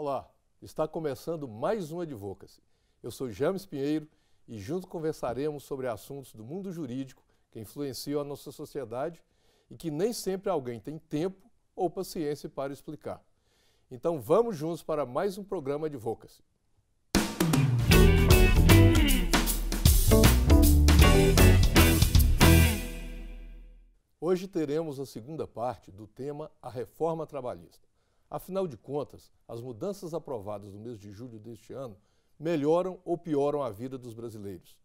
Olá, está começando mais um Advocacy. Eu sou James Pinheiro e juntos conversaremos sobre assuntos do mundo jurídico que influenciam a nossa sociedade e que nem sempre alguém tem tempo ou paciência para explicar. Então vamos juntos para mais um programa Advocacy. Hoje teremos a segunda parte do tema A Reforma Trabalhista. Afinal de contas, as mudanças aprovadas no mês de julho deste ano melhoram ou pioram a vida dos brasileiros.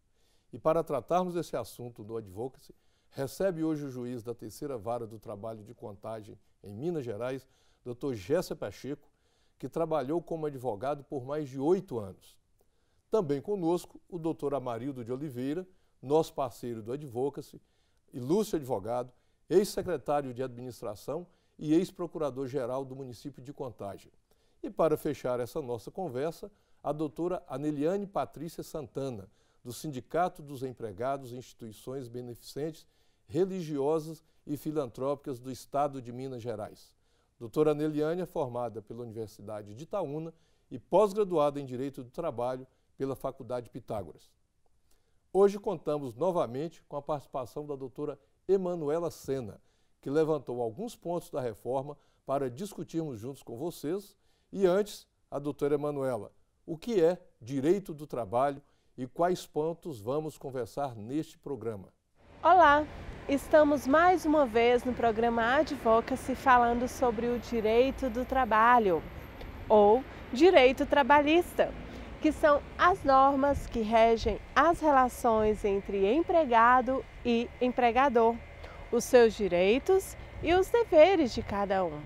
E para tratarmos desse assunto no Advocacy, recebe hoje o juiz da Terceira Vara do Trabalho de Contagem em Minas Gerais, Dr. Gessa Pacheco, que trabalhou como advogado por mais de 8 anos. Também conosco o Dr. Amarildo de Oliveira, nosso parceiro do Advocacy, ilustre advogado, ex-secretário de Administração e ex-procurador-geral do município de Contagem. E para fechar essa nossa conversa, a doutora Aneliane Patrícia Santana, do Sindicato dos Empregados em Instituições Beneficentes, Religiosas e Filantrópicas do Estado de Minas Gerais. Doutora Aneliane é formada pela Universidade de Itaúna e pós-graduada em Direito do Trabalho pela Faculdade Pitágoras. Hoje contamos novamente com a participação da doutora Emanuela Sena, que levantou alguns pontos da reforma para discutirmos juntos com vocês. E antes, a doutora Emanuela, o que é direito do trabalho e quais pontos vamos conversar neste programa? Olá, estamos mais uma vez no programa Advocacy falando sobre o direito do trabalho, ou direito trabalhista, que são as normas que regem as relações entre empregado e empregador, os seus direitos e os deveres de cada um.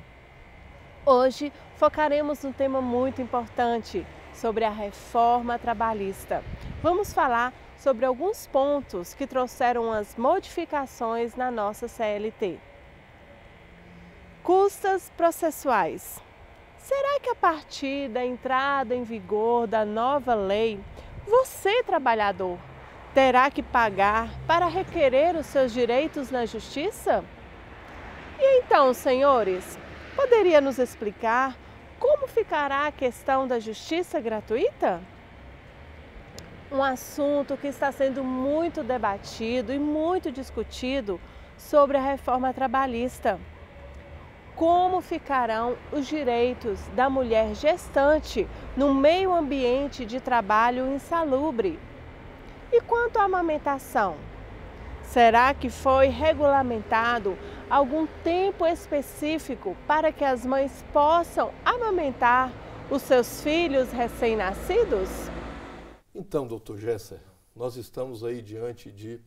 Hoje focaremos num tema muito importante sobre a reforma trabalhista. Vamos falar sobre alguns pontos que trouxeram as modificações na nossa CLT. Custas processuais. Será que a partir da entrada em vigor da nova lei, você, trabalhador, terá que pagar para requerer os seus direitos na justiça? E então, senhores, poderia nos explicar como ficará a questão da justiça gratuita? Um assunto que está sendo muito debatido e muito discutido sobre a reforma trabalhista. Como ficarão os direitos da mulher gestante no meio ambiente de trabalho insalubre? E quanto à amamentação? Será que foi regulamentado algum tempo específico para que as mães possam amamentar os seus filhos recém-nascidos? Então, doutor Gessa, nós estamos aí diante de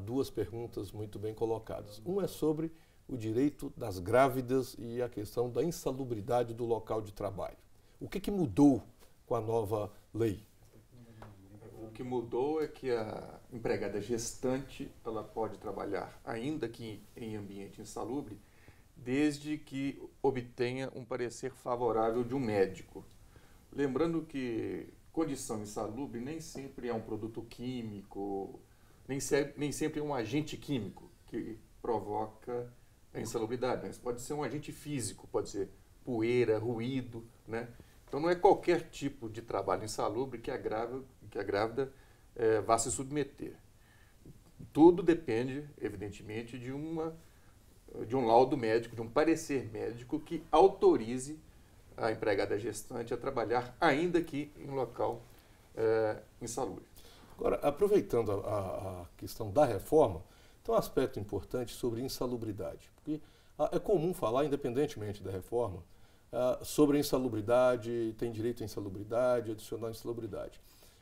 duas perguntas muito bem colocadas. Uma é sobre o direito das grávidas e a questão da insalubridade do local de trabalho. O que mudou com a nova lei? O que mudou é que a empregada gestante ela pode trabalhar, ainda que em ambiente insalubre, desde que obtenha um parecer favorável de um médico. Lembrando que condição insalubre nem sempre é um produto químico, nem sempre é um agente químico que provoca a insalubridade, mas pode ser um agente físico, pode ser poeira, ruído, né? Então não é qualquer tipo de trabalho insalubre que a grávida vá se submeter. Tudo depende, evidentemente, de um laudo médico, de um parecer médico que autorize a empregada gestante a trabalhar, ainda que em local insalubre. Agora, aproveitando a questão da reforma, tem um aspecto importante sobre insalubridade, porque é comum falar, independentemente da reforma, sobre a insalubridade, tem direito à insalubridade, adicional à insalubridade.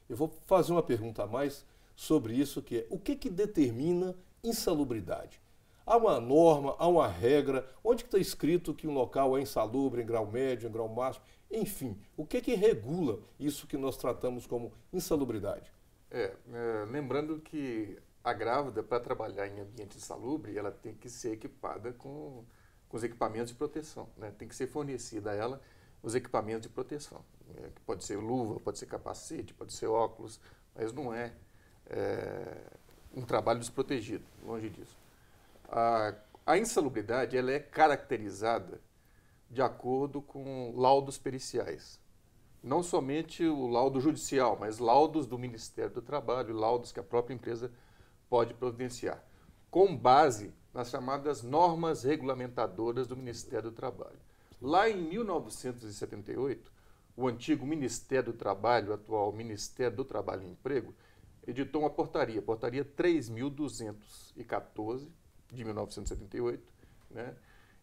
Eu vou fazer uma pergunta a mais sobre isso, que é o que determina insalubridade? Há uma norma, há uma regra, onde está escrito que um local é insalubre em grau médio, em grau máximo, enfim, o que regula isso que nós tratamos como insalubridade? Lembrando que a grávida, para trabalhar em ambiente insalubre, ela tem que ser equipada com os equipamentos de proteção, né? Tem que ser fornecida a ela os equipamentos de proteção. Que pode ser luva, pode ser capacete, pode ser óculos, mas não é um trabalho desprotegido, longe disso. A insalubridade ela é caracterizada de acordo com laudos periciais. Não somente o laudo judicial, mas laudos do Ministério do Trabalho, laudos que a própria empresa pode providenciar, com base nas chamadas normas regulamentadoras do Ministério do Trabalho. Lá em 1978, o antigo Ministério do Trabalho, o atual Ministério do Trabalho e Emprego, editou uma portaria 3.214, de 1978, né?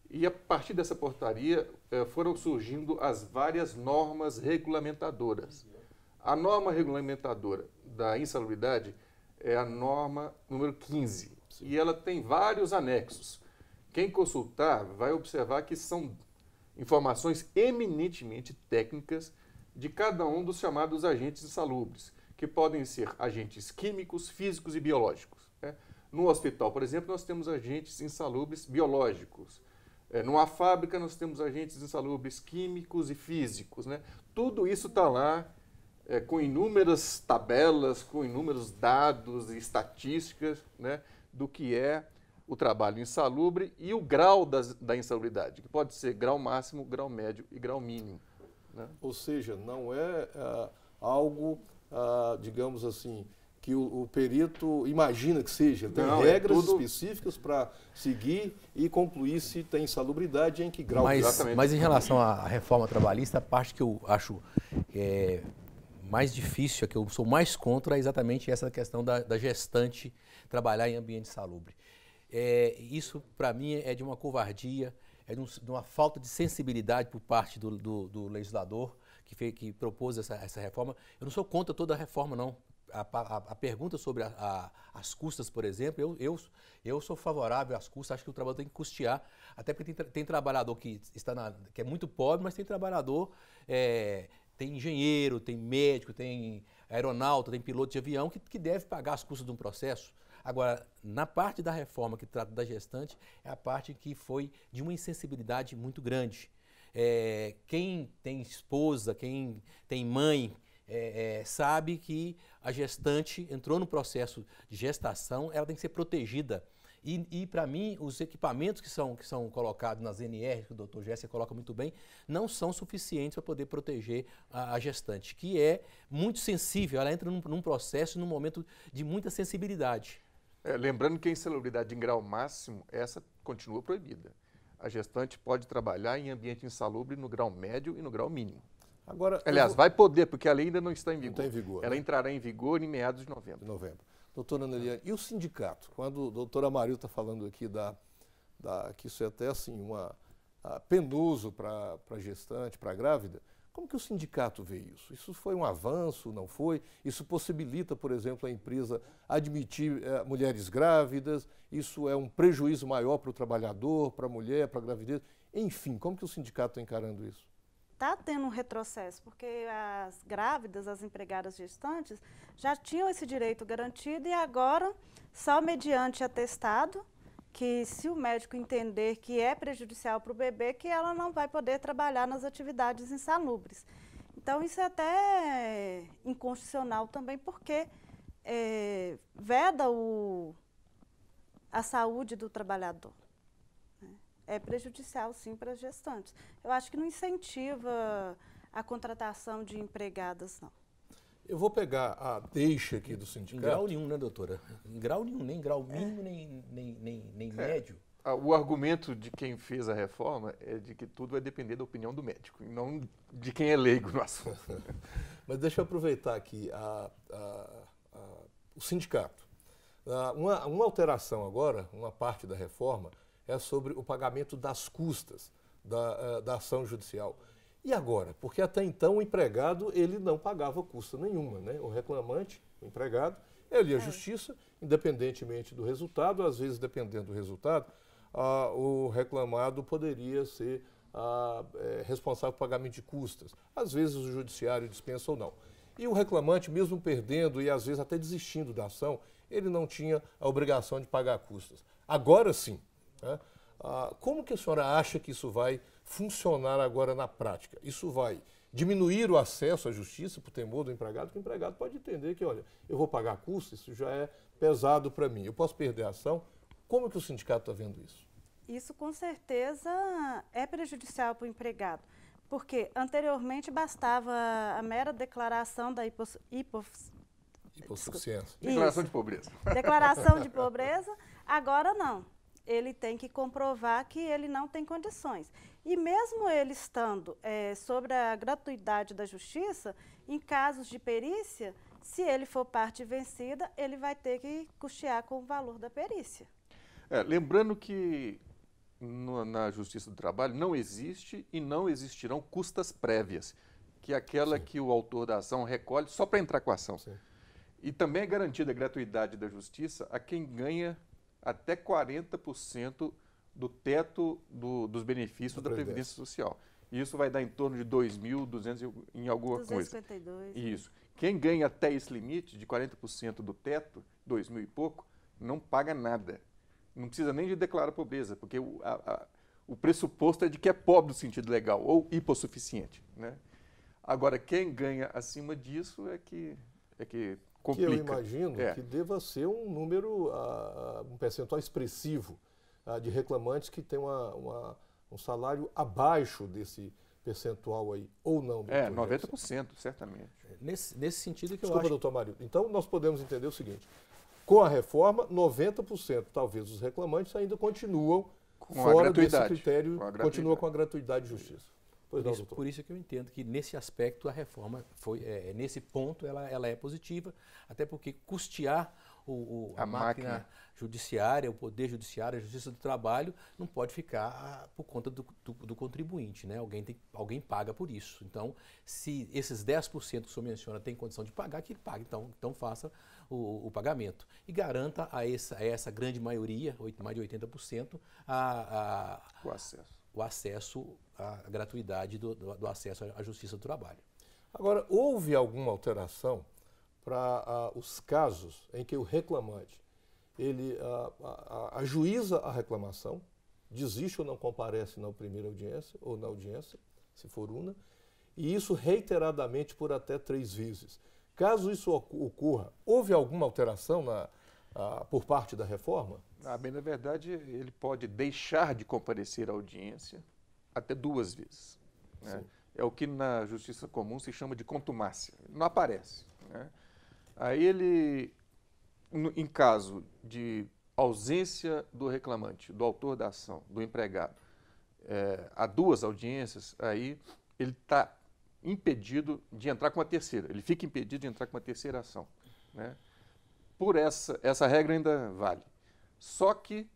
E a partir dessa portaria foram surgindo as várias normas regulamentadoras. A norma regulamentadora da insalubridade é a norma número 15, e ela tem vários anexos. Quem consultar vai observar que são informações eminentemente técnicas de cada um dos chamados agentes insalubres, que podem ser agentes químicos, físicos e biológicos, né? No hospital, por exemplo, nós temos agentes insalubres biológicos. Numa fábrica, nós temos agentes insalubres químicos e físicos, né? Tudo isso está lá, com inúmeras tabelas, com inúmeros dados e estatísticas, né, do que é o trabalho insalubre e o grau da insalubridade, que pode ser grau máximo, grau médio e grau mínimo, né? Ou seja, não é algo, digamos assim, que o perito imagina que seja. Tem regras específicas para seguir e concluir se tem insalubridade e em que grau. Mas em relação à reforma trabalhista, a parte que eu acho mais difícil, a que eu sou mais contra, é exatamente essa questão da gestante trabalhar em ambiente insalubre. Isso, para mim, é de uma covardia, é de uma falta de sensibilidade por parte do legislador que propôs essa reforma. Eu não sou contra toda a reforma, não. A pergunta sobre as custas, por exemplo, eu sou favorável às custas, acho que o trabalhador tem que custear, até porque tem trabalhador que é muito pobre, mas tem trabalhador, tem engenheiro, tem médico, tem aeronauta, tem piloto de avião que deve pagar as custas de um processo. Agora, na parte da reforma que trata da gestante, é a parte que foi de uma insensibilidade muito grande. Quem tem esposa, quem tem mãe, sabe que a gestante entrou no processo de gestação, ela tem que ser protegida. E para mim, os equipamentos que são colocados nas NR, que o doutor Jéssica coloca muito bem, não são suficientes para poder proteger a gestante, que é muito sensível, ela entra num processo, num momento de muita sensibilidade. Lembrando que a insalubridade em grau máximo, essa continua proibida. A gestante pode trabalhar em ambiente insalubre no grau médio e no grau mínimo. Agora, aliás, vai poder, porque a lei ainda não está em vigor. Não está em vigor. Ela entrará em vigor em meados de novembro. Doutora Aneliane, e o sindicato? Quando o doutor Amarildo está falando aqui que isso é até assim, penoso para a gestante, para a grávida, como que o sindicato vê isso? Isso foi um avanço, não foi? Isso possibilita, por exemplo, a empresa admitir mulheres grávidas? Isso é um prejuízo maior para o trabalhador, para a mulher, para a gravidez? Enfim, como que o sindicato está encarando isso? Está tendo um retrocesso, porque as grávidas, as empregadas gestantes, já tinham esse direito garantido e agora, só mediante atestado, que se o médico entender que é prejudicial para o bebê, que ela não vai poder trabalhar nas atividades insalubres. Então, isso é até inconstitucional também, porque veda a saúde do trabalhador. É prejudicial, sim, para as gestantes. Eu acho que não incentiva a contratação de empregadas, não. Eu vou pegar a deixa aqui do sindicato. Em grau nenhum, né, doutora? Em grau nenhum, nem grau mínimo, nem médio. O argumento de quem fez a reforma é de que tudo vai depender da opinião do médico, e não de quem é leigo no assunto. Mas deixa eu aproveitar aqui o sindicato. Uma alteração agora, uma parte da reforma, é sobre o pagamento das custas da ação judicial. E agora? Porque até então o empregado ele não pagava custa nenhuma, né? O reclamante, o empregado, ele ia à justiça, independentemente do resultado, às vezes dependendo do resultado, o reclamado poderia ser responsável por pagamento de custas. Às vezes o judiciário dispensa ou não. E o reclamante, mesmo perdendo e às vezes até desistindo da ação, ele não tinha a obrigação de pagar custas. Agora sim. Né? Como que a senhora acha que isso vai funcionar agora na prática? Isso vai diminuir o acesso à justiça por temor do empregado, porque o empregado pode entender que, olha, eu vou pagar custos, isso já é pesado para mim, eu posso perder a ação. Como que o sindicato está vendo isso? Isso com certeza é prejudicial para o empregado, porque anteriormente bastava a mera declaração da Hipossuficiência. Declaração de pobreza. Declaração de pobreza, agora não. Ele tem que comprovar que ele não tem condições. E mesmo ele estando sobre a gratuidade da justiça, em casos de perícia, se ele for parte vencida, ele vai ter que custear com o valor da perícia. Lembrando que na Justiça do Trabalho não existe e não existirão custas prévias, que é aquela que o autor da ação recolhe só para entrar com a ação. Sim. E também é garantida a gratuidade da justiça a quem ganha até 40% do teto dos benefícios da Previdência Social. Isso vai dar em torno de 2.200 em alguma 252. coisa. Isso. Quem ganha até esse limite de 40% do teto, 2.000 e pouco, não paga nada. Não precisa nem de declarar pobreza, porque o pressuposto é de que é pobre no sentido legal, ou hipossuficiente, né? Agora, quem ganha acima disso é que complica. Que eu imagino que deva ser um número, um percentual expressivo de reclamantes que tem um salário abaixo desse percentual aí, ou não? 90%, certamente. Nesse sentido que eu Desculpa, acho... doutor Marildo. Então, nós podemos entender o seguinte: com a reforma, 90% talvez dos reclamantes ainda continuam fora desse critério, continua com a gratuidade de justiça. Por isso que eu entendo que nesse aspecto a reforma nesse ponto ela é positiva, até porque custear a máquina judiciária, o poder judiciário, a justiça do trabalho, não pode ficar por conta do contribuinte, né? Alguém paga por isso. Então, se esses 10% que o senhor menciona tem condição de pagar, que ele pague, então faça o pagamento. E garanta a essa grande maioria, mais de 80%, o acesso à gratuidade do acesso à justiça do trabalho. Agora, houve alguma alteração para os casos em que o reclamante ele ajuiza a reclamação, desiste ou não comparece na primeira audiência ou na audiência, se for una, e isso reiteradamente por até 3 vezes. Caso isso ocorra, houve alguma alteração por parte da reforma? Bem, na verdade, ele pode deixar de comparecer à audiência até 2 vezes. Né? É o que na justiça comum se chama de contumácia. Não aparece. Né? Aí ele, em caso de ausência do reclamante, do autor da ação, do empregado, há 2 audiências, aí ele está impedido de entrar com uma terceira. Ele fica impedido de entrar com uma terceira ação. Né? Por essa regra ainda vale. Só que,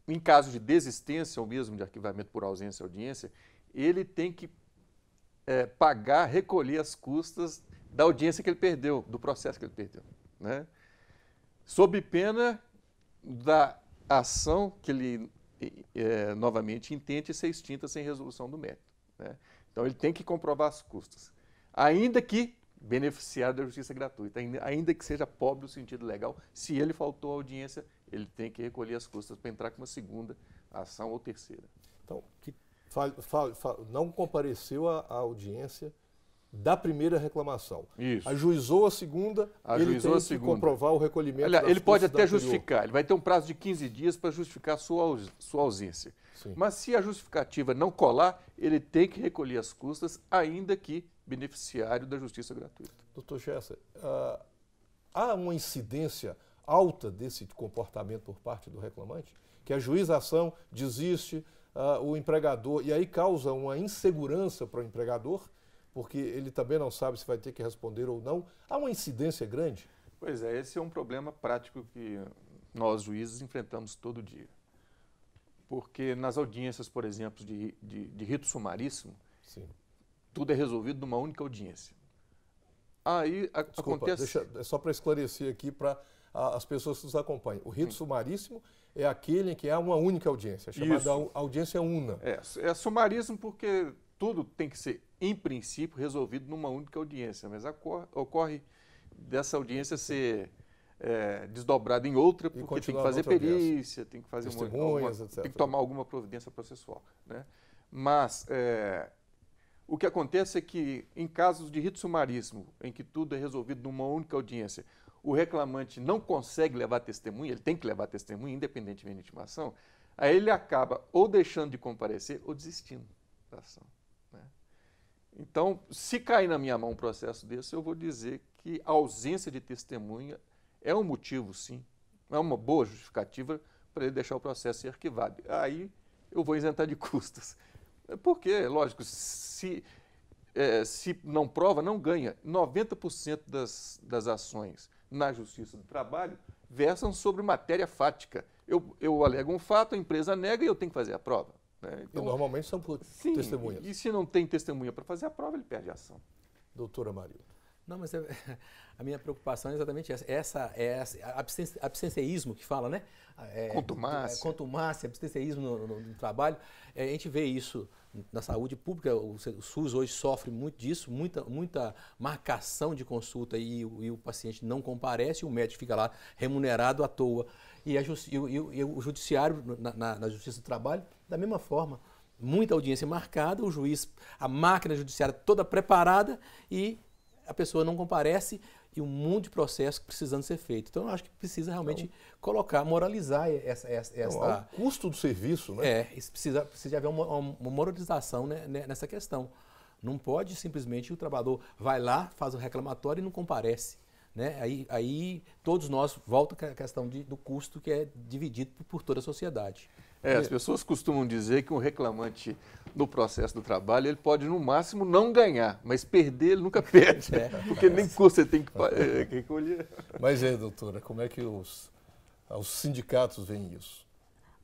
em caso de desistência ou mesmo de arquivamento por ausência à audiência, ele tem que recolher as custas da audiência que ele perdeu, do processo que ele perdeu. Né? Sob pena da ação que ele novamente intente ser extinta sem resolução do mérito. Né? Então, ele tem que comprovar as custas, ainda que beneficiário da justiça gratuita, ainda que seja pobre no sentido legal. Se ele faltou à audiência, ele tem que recolher as custas para entrar com uma segunda ação ou terceira. Então, não compareceu à audiência da primeira reclamação. Isso. Ajuizou a segunda, ele tem que comprovar o recolhimento das ele pode até anterior. justificar, ele vai ter um prazo de 15 dias para justificar a sua ausência. Sim. Mas se a justificativa não colar, ele tem que recolher as custas, ainda que beneficiário da justiça gratuita. Doutor Gesser, há uma incidência alta desse comportamento por parte do reclamante? Que ajuiza a ação, desiste, o empregador, e aí causa uma insegurança para o empregador, porque ele também não sabe se vai ter que responder ou não. Há uma incidência grande? Pois é, esse é um problema prático que nós, juízes, enfrentamos todo dia. Porque nas audiências, por exemplo, de rito sumaríssimo, sim, tudo é resolvido numa única audiência. Aí acontece... Só para esclarecer aqui para as pessoas que nos acompanham. O rito sumaríssimo é aquele em que há uma única audiência, chamada audiência una. É sumaríssimo porque tudo tem que ser, em princípio, resolvido numa única audiência, mas ocorre dessa audiência ser desdobrada em outra, porque tem que fazer perícia, tem que fazer tem que tomar alguma providência processual. Né? Mas o que acontece é que, em casos de rito sumaríssimo, em que tudo é resolvido numa única audiência, o reclamante não consegue levar testemunha, ele tem que levar testemunha, independentemente de intimação, Aí ele acaba ou deixando de comparecer ou desistindo da ação, né? Então, se cair na minha mão um processo desse, eu vou dizer que a ausência de testemunha é um motivo, sim, é uma boa justificativa para ele deixar o processo ser arquivado. Aí eu vou isentar de custos. Porque, lógico, se não prova, não ganha. 90% das ações na Justiça do Trabalho versam sobre matéria fática. Eu alego um fato, a empresa nega e eu tenho que fazer a prova, né? Então, e normalmente são por testemunhas. E se não tem testemunha para fazer a prova, ele perde a ação. Doutora Maria. Não, mas a minha preocupação é exatamente essa. Abstencionismo que fala, né? Contumácia. Contumácia, abstencionismo no trabalho. A gente vê isso na saúde pública. O SUS hoje sofre muito disso, muita marcação de consulta e o paciente não comparece, o médico fica lá remunerado à toa. E o judiciário, na Justiça do Trabalho, da mesma forma. Muita audiência marcada, o juiz, a máquina judiciária toda preparada e a pessoa não comparece e um monte de processo precisando ser feito. Então, eu acho que precisa realmente moralizar essa... o custo do serviço, né? Precisa haver uma moralização, né, nessa questão. Não pode simplesmente o trabalhador vai lá, faz o reclamatório e não comparece, né? Aí todos nós volta a questão do custo que é dividido por toda a sociedade. As pessoas costumam dizer que um reclamante no processo do trabalho, ele pode no máximo não ganhar, mas perder ele nunca perde, porque nem custo você tem que recolher. Mas doutora, como é que os sindicatos veem isso?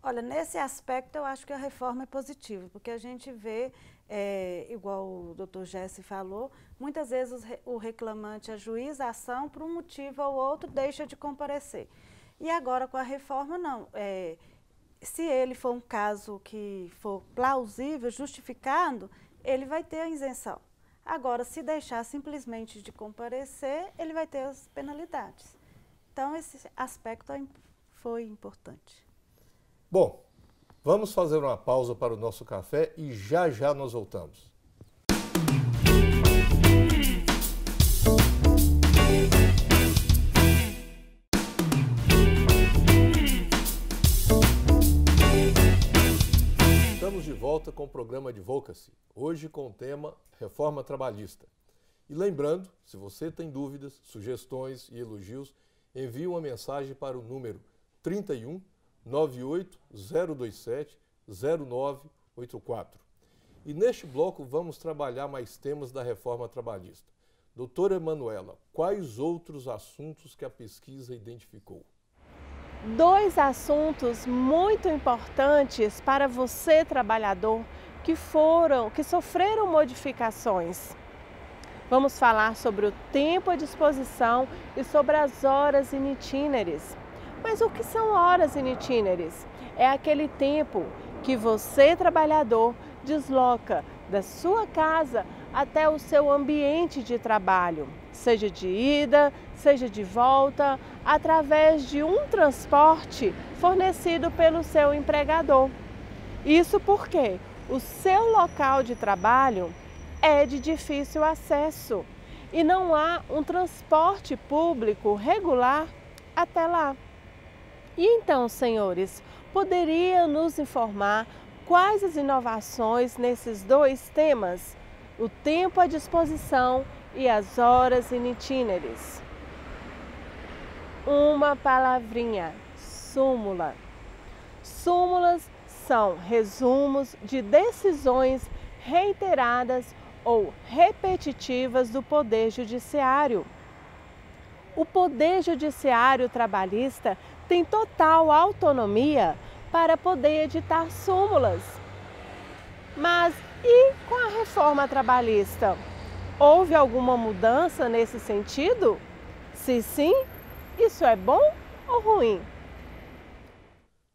Olha, nesse aspecto eu acho que a reforma é positiva, porque a gente vê, igual o doutor Jesse falou, muitas vezes o reclamante ajuiza a ação por um motivo ou outro, deixa de comparecer. E agora com a reforma não, se ele for um caso que for plausível, justificado, ele vai ter a isenção. Agora, se deixar simplesmente de comparecer, ele vai ter as penalidades. Então, esse aspecto foi importante. Bom, vamos fazer uma pausa para o nosso café e já já nós voltamos. Estamos de volta com o programa Advocacy, hoje com o tema Reforma Trabalhista. E lembrando, se você tem dúvidas, sugestões e elogios, envie uma mensagem para o número 31 98 027 0984. E neste bloco vamos trabalhar mais temas da reforma trabalhista. Doutora Emanuela, quais outros assuntos que a pesquisa identificou? 2 assuntos muito importantes para você, trabalhador, que sofreram modificações. Vamos falar sobre o tempo à disposição e sobre as horas in itinere. Mas o que são horas in itinere? É aquele tempo que você, trabalhador, desloca da sua casa até o seu ambiente de trabalho, seja de ida, seja de volta, através de um transporte fornecido pelo seu empregador. Isso porque o seu local de trabalho é de difícil acesso e não há um transporte público regular até lá. E então, senhores, poderia nos informar quais as inovações nesses 2 temas? O tempo à disposição e as horas in itinere. Uma palavrinha, súmula. Súmulas são resumos de decisões reiteradas ou repetitivas do Poder Judiciário. O Poder Judiciário Trabalhista tem total autonomia para poder editar súmulas. Mas e com a reforma trabalhista? Houve alguma mudança nesse sentido? Se sim, isso é bom ou ruim?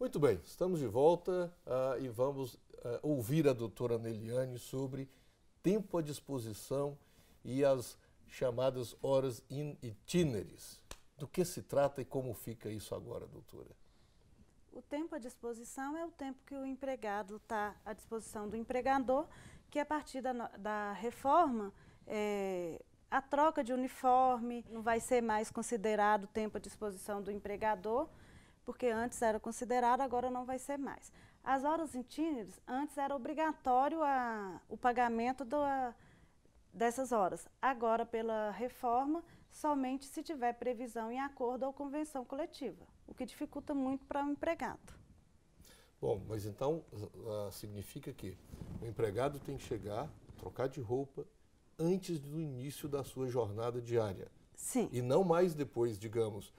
Muito bem, estamos de volta e vamos ouvir a doutora Neliane sobre tempo à disposição e as chamadas horas in itinere. Do que se trata e como fica isso agora, doutora? O tempo à disposição é o tempo que o empregado está à disposição do empregador, que a partir da reforma, a troca de uniforme não vai ser mais considerado tempo à disposição do empregador, porque antes era considerado, agora não vai ser mais. As horas itinerantes, antes era obrigatório o pagamento dessas horas. Agora, pela reforma, somente se tiver previsão em acordo ou convenção coletiva, o que dificulta muito para o empregado. Bom, mas então significa que o empregado tem que chegar, trocar de roupa, antes do início da sua jornada diária. Sim. E não mais depois, digamos,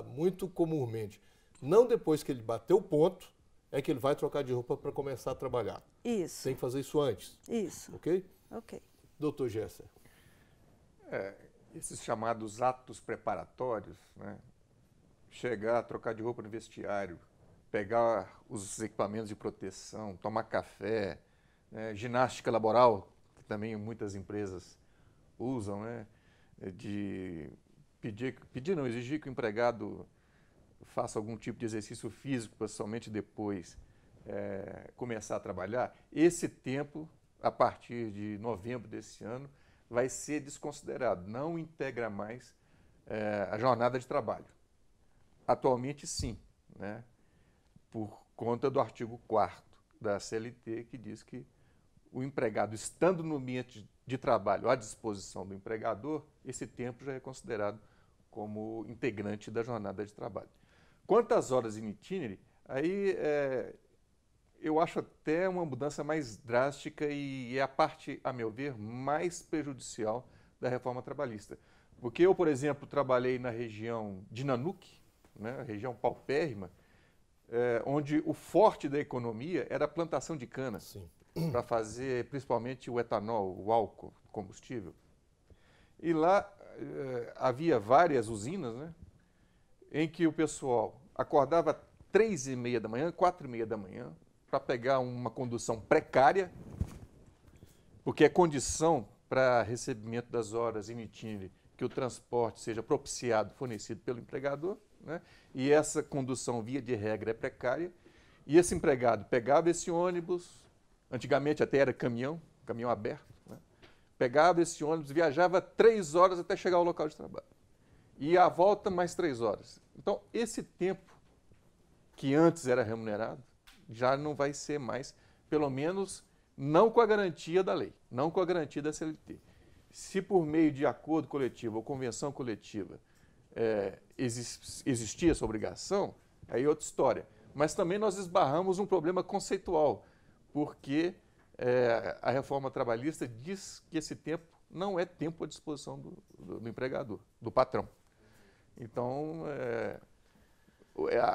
muito comumente. Não depois que ele bateu o ponto, é que ele vai trocar de roupa para começar a trabalhar. Isso. Tem que fazer isso antes. Isso. Ok? Ok. Doutor Gesser. Esses chamados atos preparatórios, né? Chegar, trocar de roupa no vestiário, pegar os equipamentos de proteção, tomar café, né? Ginástica laboral, que também muitas empresas usam, né? De exigir que o empregado faça algum tipo de exercício físico para somente depois começar a trabalhar. Esse tempo, a partir de novembro desse ano, vai ser desconsiderado, não integra mais a jornada de trabalho. Atualmente, sim, né? Por conta do artigo 4º da CLT, que diz que o empregado, estando no ambiente de trabalho à disposição do empregador, esse tempo já é considerado como integrante da jornada de trabalho. Quanto às horas in itinere, aí eu acho até uma mudança mais drástica e é a parte, a meu ver, mais prejudicial da reforma trabalhista. Porque eu, por exemplo, trabalhei na região de Nanuque, né, região paupérrima, onde o forte da economia era a plantação de cana, para fazer principalmente o etanol, o álcool, combustível. E lá havia várias usinas, né, em que o pessoal acordava 3h30 da manhã, 4h30 da manhã, para pegar uma condução precária, porque é condição para recebimento das horas in itinere que o transporte seja propiciado, fornecido pelo empregador, né? E essa condução, via de regra, é precária, e esse empregado pegava esse ônibus, antigamente até era caminhão aberto, né? Pegava esse ônibus, viajava 3 horas até chegar ao local de trabalho. E à volta mais 3 horas. Então, esse tempo que antes era remunerado, já não vai ser mais, pelo menos não com a garantia da lei, não com a garantia da CLT. Se por meio de acordo coletivo ou convenção coletiva existia essa obrigação, aí é outra história. Mas também nós esbarramos um problema conceitual, porque a reforma trabalhista diz que esse tempo não é tempo à disposição do empregador, do patrão. Então,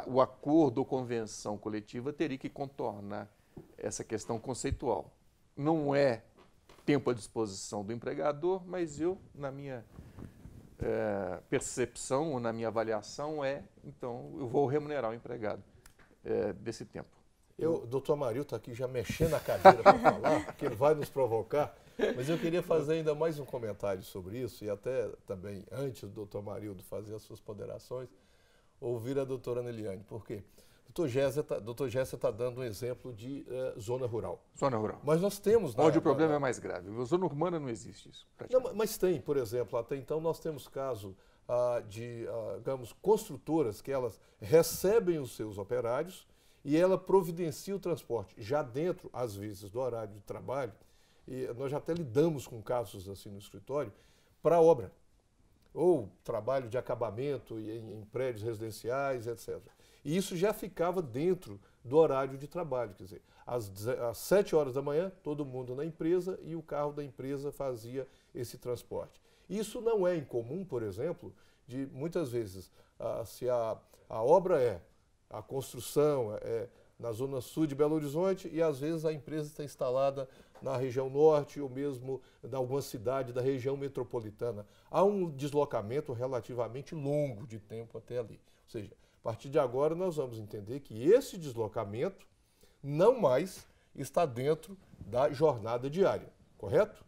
o acordo ou convenção coletiva teria que contornar essa questão conceitual. Não é tempo à disposição do empregador, mas eu, na minha percepção ou na minha avaliação, então, eu vou remunerar o empregado desse tempo. O doutor Amarildo está aqui já mexendo a cadeira para falar, porque ele vai nos provocar, mas eu queria fazer ainda mais um comentário sobre isso, e até também, antes do doutor Amarildo fazer as suas ponderações, ouvir a doutora Neliane. Por quê? Doutor Gesser está dando um exemplo de zona rural. Zona rural. Mas nós temos... Onde o problema é mais grave. Na zona urbana não existe isso. Não, mas tem, por exemplo, até então nós temos caso digamos, construtoras que elas recebem os seus operários e ela providencia o transporte, já dentro, às vezes, do horário de trabalho, e nós já até lidamos com casos assim no escritório, para obra, ou trabalho de acabamento em prédios residenciais, etc. E isso já ficava dentro do horário de trabalho, quer dizer, às 7 horas da manhã, todo mundo na empresa e o carro da empresa fazia esse transporte. Isso não é incomum, por exemplo, de muitas vezes, se a obra a construção na zona sul de Belo Horizonte e às vezes a empresa está instalada na região norte ou mesmo em alguma cidade da região metropolitana. Há um deslocamento relativamente longo de tempo até ali. Ou seja, a partir de agora nós vamos entender que esse deslocamento não mais está dentro da jornada diária, correto?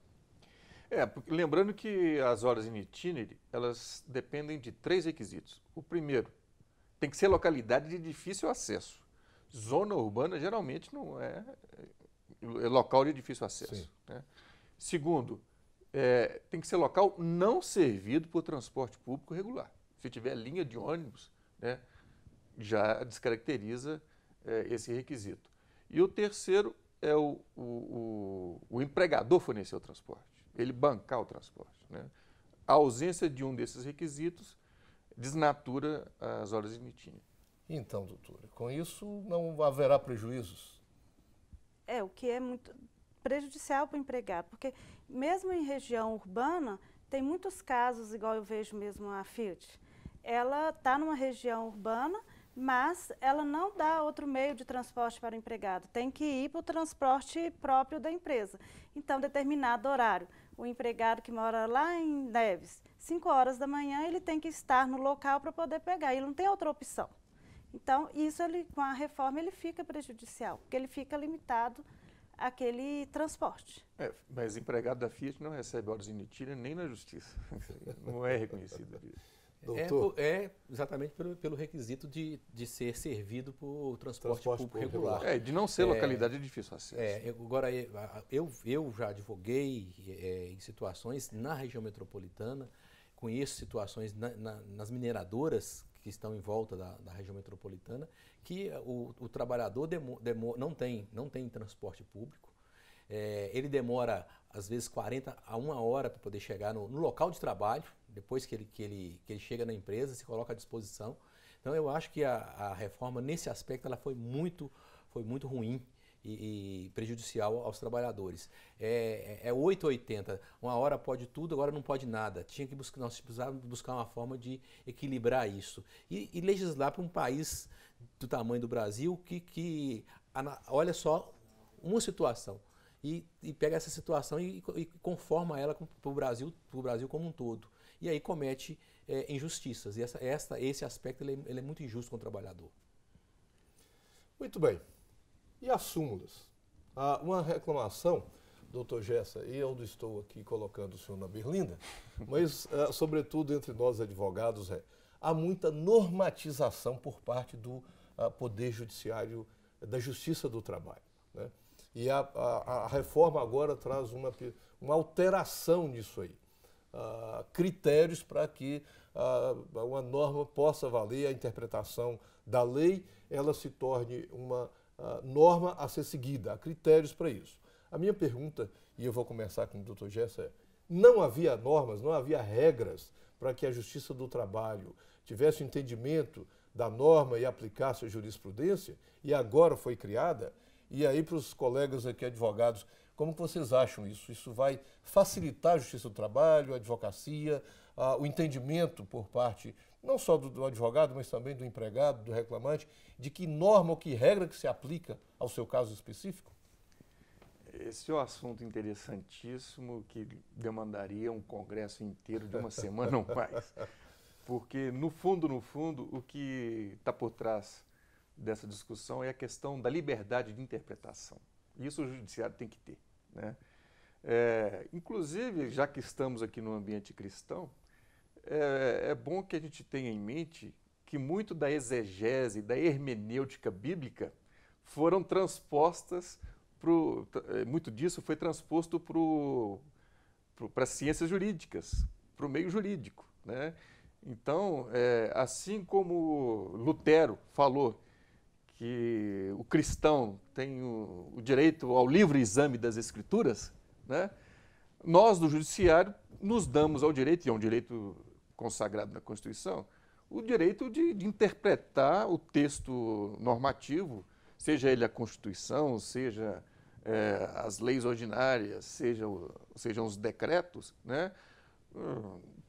Lembrando que as horas in itinere, elas dependem de 3 requisitos. O primeiro, tem que ser localidade de difícil acesso. Zona urbana geralmente não é local de difícil acesso. Né? Segundo, tem que ser local não servido por transporte público regular. Se tiver linha de ônibus, né, já descaracteriza esse requisito. E o terceiro é o empregador fornecer o transporte, ele bancar o transporte, né? A ausência de um desses requisitos desnatura as horas de nitinha. Então, doutora, com isso não haverá prejuízos? O que é muito prejudicial para o empregado, porque mesmo em região urbana, tem muitos casos, igual eu vejo mesmo a Fiat, ela está numa região urbana, mas ela não dá outro meio de transporte para o empregado, tem que ir para o transporte próprio da empresa. Então, determinado horário, o empregado que mora lá em Neves, 5 horas da manhã, ele tem que estar no local para poder pegar, ele não tem outra opção. Então, isso com a reforma ele fica prejudicial, porque ele fica limitado àquele transporte. Mas empregado da Fiat não recebe horas de nitilha nem na justiça, não é reconhecido isso. É exatamente pelo requisito de ser servido por transporte público regular. De não ser localidade de difícil acesso. Agora, eu já advoguei em situações na região metropolitana, conheço situações nas mineradoras que estão em volta da região metropolitana, que o trabalhador não tem transporte público. Ele demora, às vezes, 40 a 1 hora para poder chegar no local de trabalho, depois que ele chega na empresa, se coloca à disposição. Então, eu acho que a reforma, nesse aspecto, ela foi muito ruim e prejudicial aos trabalhadores. 880, 1 hora pode tudo, agora não pode nada. Nós precisávamos buscar uma forma de equilibrar isso. E legislar para um país do tamanho do Brasil que olha só uma situação. E pega essa situação e conforma ela para o Brasil como um todo. E aí comete injustiças. E esse aspecto ele é muito injusto com o trabalhador. Muito bem. E as súmulas? Uma reclamação, doutor Gessa, e eu não estou aqui colocando o senhor na berlinda, mas, sobretudo entre nós advogados, há muita normatização por parte do Poder Judiciário, da Justiça do Trabalho, né? E a reforma agora traz uma alteração nisso aí. Critérios para que uma norma possa valer, a interpretação da lei, ela se torne uma norma a ser seguida, há critérios para isso. A minha pergunta, e eu vou começar com o doutor Gessa, não havia normas, não havia regras para que a Justiça do Trabalho tivesse entendimento da norma e aplicasse a jurisprudência, e agora foi criada? E aí, para os colegas aqui advogados, como que vocês acham isso? Isso vai facilitar a Justiça do Trabalho, a advocacia, o entendimento por parte não só do advogado, mas também do empregado, do reclamante, de que norma ou que regra que se aplica ao seu caso específico? Esse é um assunto interessantíssimo que demandaria um congresso inteiro de uma semana ou mais. Porque, no fundo, o que está por trás dessa discussão é a questão da liberdade de interpretação. Isso o judiciário tem que ter, né? Inclusive, já que estamos aqui no ambiente cristão, é bom que a gente tenha em mente que muito da exegese, da hermenêutica bíblica foram transpostas, muito disso foi transposto para as ciências jurídicas, para o meio jurídico, né? Então, assim como Lutero falou que o cristão tem o direito ao livre exame das Escrituras, né? Nós, do Judiciário, nos damos ao direito, e é um direito consagrado na Constituição, o direito de interpretar o texto normativo, seja ele a Constituição, seja as leis ordinárias, sejam os decretos, né?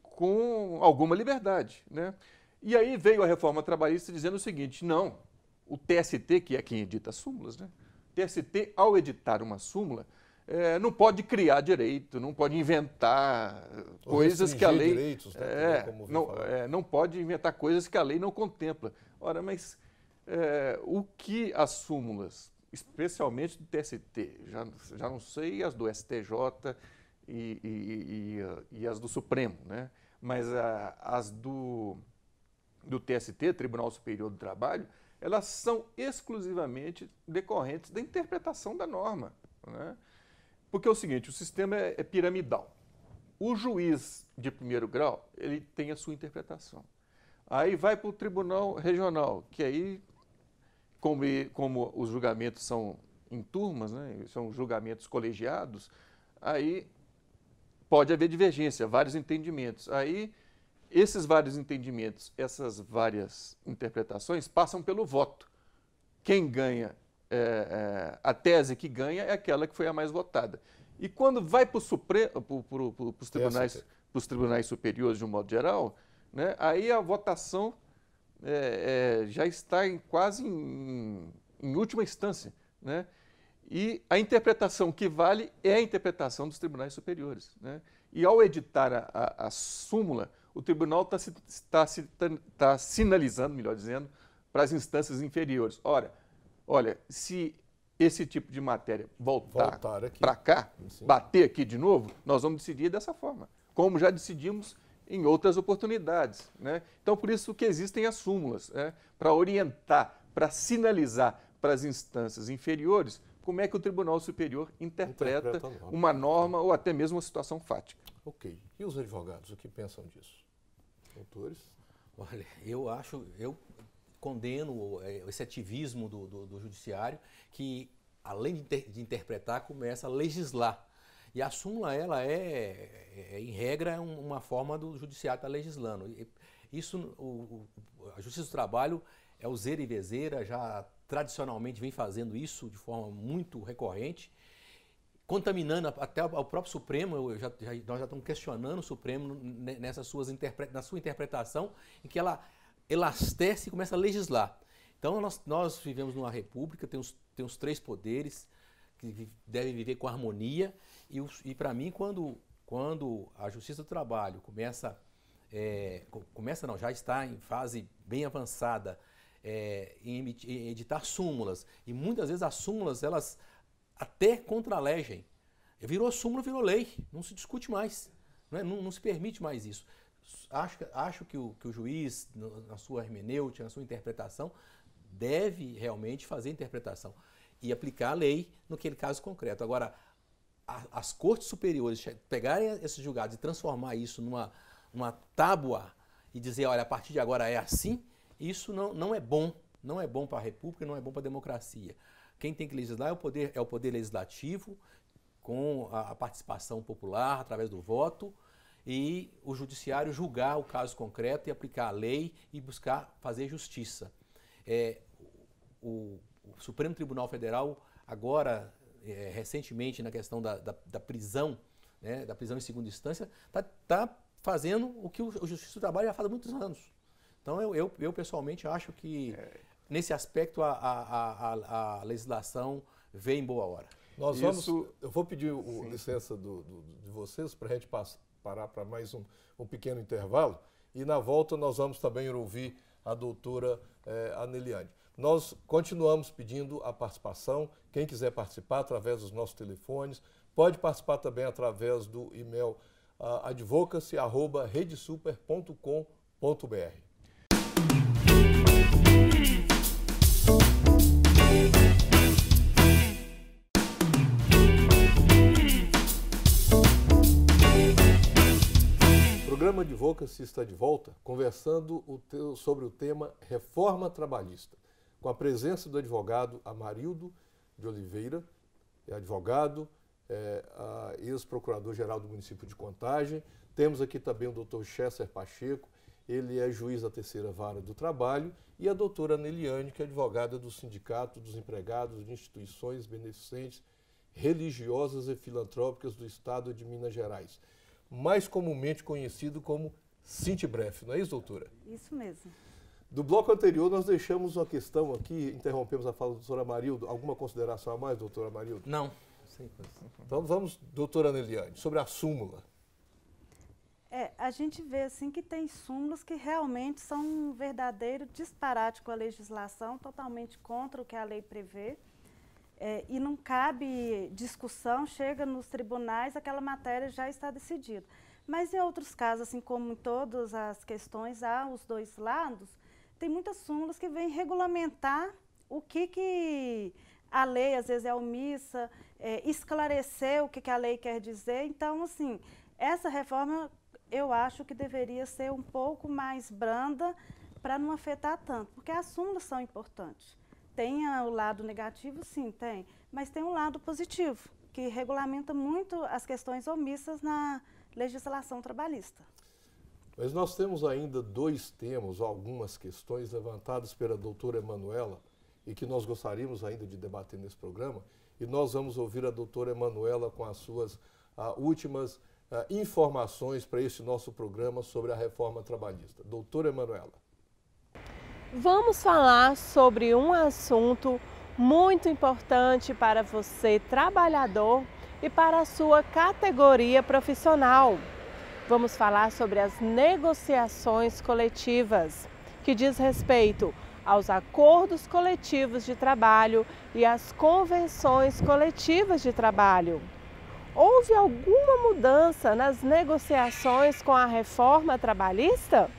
Com alguma liberdade, né? E aí veio a reforma trabalhista dizendo o seguinte: não, o TST, que é quem edita as súmulas, né? O TST, ao editar uma súmula, não pode criar direito, não pode inventar coisas que a lei... direitos, não pode inventar coisas que a lei não contempla. Ora, mas o que as súmulas, especialmente do TST, já não sei as do STJ e as do Supremo, né? Mas as do TST, Tribunal Superior do Trabalho, elas são exclusivamente decorrentes da interpretação da norma, né? Porque é o seguinte, o sistema é piramidal. O juiz de primeiro grau, ele tem a sua interpretação. Aí vai para o Tribunal Regional, que aí, como os julgamentos são em turmas, né, são julgamentos colegiados, aí pode haver divergência, vários entendimentos. Aí, esses vários entendimentos, essas várias interpretações passam pelo voto. Quem ganha, a tese que ganha é aquela que foi a mais votada. E quando vai para os tribunais superiores, de um modo geral, né, aí a votação já está quase em última instância, né? E a interpretação que vale é a interpretação dos tribunais superiores, né? E ao editar a súmula, o tribunal está sinalizando, melhor dizendo, para as instâncias inferiores. Olha, se esse tipo de matéria voltar para cá, sim, bater aqui de novo, nós vamos decidir dessa forma, como já decidimos em outras oportunidades, né? Então, por isso que existem as súmulas, né? Para orientar, para sinalizar para as instâncias inferiores como é que o Tribunal Superior interpreta uma norma ou até mesmo uma situação fática. Ok. E os advogados, o que pensam disso? Doutores? Olha, eu condeno esse ativismo do judiciário que, além de interpretar, começa a legislar. E a súmula, ela em regra, uma forma do judiciário estar legislando. Isso, a Justiça do Trabalho é o zero e vezeira, já tradicionalmente vem fazendo isso de forma muito recorrente, contaminando até o próprio Supremo. Nós já estamos questionando o Supremo na sua interpretação, em que ela elastece e começa a legislar. Então, nós vivemos numa república, tem os três poderes que devem viver com harmonia, e para mim, quando a Justiça do Trabalho já está em fase bem avançada em editar súmulas, e muitas vezes as súmulas, elas até contralegem. Virou súmula, virou lei, não se discute mais, não se permite mais isso. Acho que o juiz, na sua hermenêutica, na sua interpretação, deve realmente fazer interpretação e aplicar a lei naquele caso concreto. Agora, as cortes superiores pegarem esses julgados e transformar isso numa tábua e dizer, olha, a partir de agora é assim, isso não é bom. Não é bom para a República, não é bom para a democracia. Quem tem que legislar é o poder legislativo, com a participação popular, através do voto, e o judiciário julgar o caso concreto e aplicar a lei e buscar fazer justiça. O Supremo Tribunal Federal, agora, recentemente, na questão da prisão, né, da prisão em segunda instância, está fazendo o que o Justiça do Trabalho já faz há muitos anos. Então, eu pessoalmente acho que, nesse aspecto, a legislação veio em boa hora. Eu vou pedir licença de vocês para a gente parar para mais um pequeno intervalo, e na volta nós vamos também ouvir a doutora Aneliane. Nós continuamos pedindo a participação, quem quiser participar através dos nossos telefones, pode participar também através do e-mail advocacy@redesuper.com.br. O programa Advocacy está de volta, conversando sobre o tema Reforma Trabalhista, com a presença do advogado Amarildo de Oliveira, advogado, ex-procurador-geral do município de Contagem. Temos aqui também o doutor Chester Pacheco, ele é juiz da terceira vara do trabalho, e a doutora Aneliane, que é advogada do Sindicato dos Empregados de Instituições Beneficentes Religiosas e Filantrópicas do Estado de Minas Gerais, mais comumente conhecido como Sintibref, não é isso, doutora? Isso mesmo. Do bloco anterior, nós deixamos uma questão aqui, interrompemos a fala do doutor Amarildo. Alguma consideração a mais, doutor Amarildo? Não. Então vamos, doutora Aneliane, sobre a súmula. A gente vê assim que tem súmulas que realmente são um verdadeiro disparate com a legislação, totalmente contra o que a lei prevê. E não cabe discussão, chega nos tribunais, aquela matéria já está decidida. Mas em outros casos, assim como em todas as questões, há os dois lados, tem muitas súmulas que vêm regulamentar o que a lei às vezes é omissa, esclarecer o que a lei quer dizer. Então, assim, essa reforma eu acho que deveria ser um pouco mais branda para não afetar tanto, porque as súmulas são importantes. Tem o lado negativo, sim, tem, mas tem um lado positivo, que regulamenta muito as questões omissas na legislação trabalhista. Mas nós temos ainda dois temas, algumas questões levantadas pela doutora Emanuela e que nós gostaríamos ainda de debater nesse programa, e nós vamos ouvir a doutora Emanuela com as suas últimas informações para esse nosso programa sobre a reforma trabalhista. Doutora Emanuela. Vamos falar sobre um assunto muito importante para você, trabalhador, e para a sua categoria profissional. Vamos falar sobre as negociações coletivas, que diz respeito aos acordos coletivos de trabalho e às convenções coletivas de trabalho. Houve alguma mudança nas negociações com a reforma trabalhista?